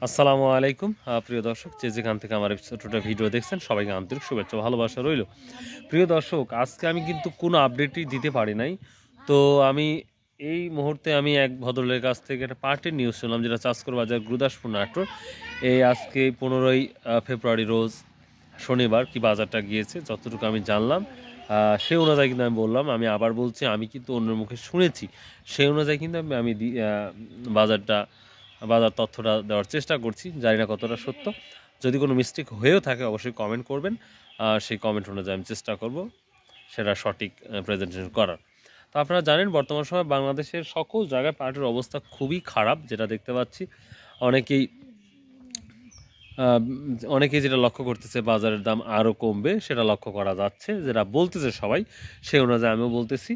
আসসালামু আলাইকুম প্রিয় দর্শক, যে যেখান থেকে আমার ছোট্ট ভিডিও দেখছেন সবাইকে আন্তরিক শুভেচ্ছা ভালোবাসা রইল। প্রিয় দর্শক, আজকে আমি কিন্তু কোনো আপডেটই দিতে পারি নাই। তো আমি এই মুহূর্তে আমি এক ভদ্রলোকের কাছ থেকে একটা পার্টির নিউজ শুনলাম, যেটা চাষকর বাজার গুরুদাসপুর নাটোর। এই আজকে 15ই ফেব্রুয়ারি রোজ শনিবার কি বাজারটা গিয়েছে যতটুকু আমি জানলাম, সে অনুযায়ী কিন্তু আমি বললাম। আমি আবার বলছি, আমি কিন্তু অন্যের মুখে শুনেছি, সেই অনুযায়ী কিন্তু আমি বাজারটা বাজার তথ্যটা দেওয়ার চেষ্টা করছি। জানি না কতটা সত্য। যদি কোনো মিস্টেক হয়েও থাকে অবশ্যই কমেন্ট করবেন, সেই কমেন্ট অনুযায়ী আমি চেষ্টা করব সেটা সঠিক প্রেজেন্টেশন করার। তো আপনারা জানেন, বর্তমান সময়ে বাংলাদেশের সকল জায়গায় পাটের অবস্থা খুবই খারাপ, যেটা দেখতে পাচ্ছি। অনেকেই অনেকেই যেটা লক্ষ্য করতেছে, বাজারের দাম আরও কমবে, সেটা লক্ষ্য করা যাচ্ছে, যেটা বলতেছে সবাই, সেই অনুযায়ী আমিও বলতেছি।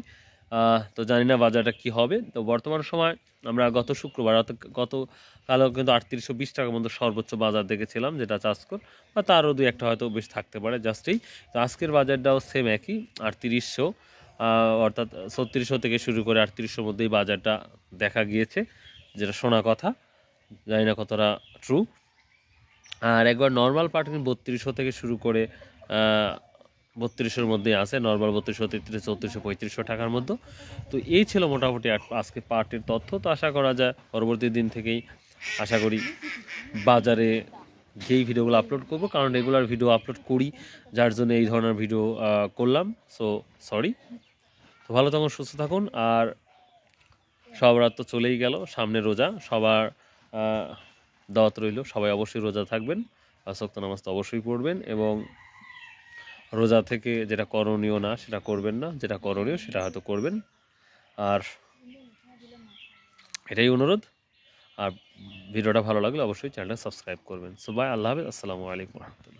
তো জানি না বাজারটা কি হবে। তো বর্তমান সময় আমরা গত শুক্রবার গতকালও কিন্তু 3820 টাকার মতো সর্বোচ্চ বাজার দেখেছিলাম, যেটা চাষকর, বা তারও দুই একটা হয়তো বেশ থাকতে পারে জাস্টেই। তো আজকের বাজারটাও সেম একই 3800, অর্থাৎ 3600 থেকে শুরু করে 3800 মধ্যেই বাজারটা দেখা গিয়েছে, যেটা শোনা কথা। জানি না কতটা ট্রু। আর একবার নর্মাল পাট কিন্তু 3200 থেকে শুরু করে 3200-এর মধ্যেই আছে। নর্মাল 3200, 3300, 3400, 3500 টাকার মধ্যে। তো এই ছিল মোটামুটি আজকে পাটের তথ্য। তো আশা করা যায় পরবর্তী দিন থেকেই আশা করি বাজারে যেই ভিডিওগুলো আপলোড করব, কারণ রেগুলার ভিডিও আপলোড করি, যার জন্য এই ধরনের ভিডিও করলাম। So sorry. তো ভালো থাকুন, সুস্থ থাকুন। আর সব রাত তো চলেই গেল, সামনে রোজা, সবার দাওয়াত রইল, সবাই অবশ্যই রোজা থাকবেন, 5 ওয়াক্ত নামাজ তো অবশ্যই পড়বেন, এবং রোজা থেকে যেটা করণীয় না সেটা করবেন না, যেটা করণীয় সেটা হয়তো করবেন। আর এটাই অনুরোধ। আর ভিডিওটা ভালো লাগলে অবশ্যই চ্যানেলটা সাবস্ক্রাইব করবেন। সো বাই, আল্লাহ হাফেজ, আসসালামু আলাইকুম রহমতুল্লাহ।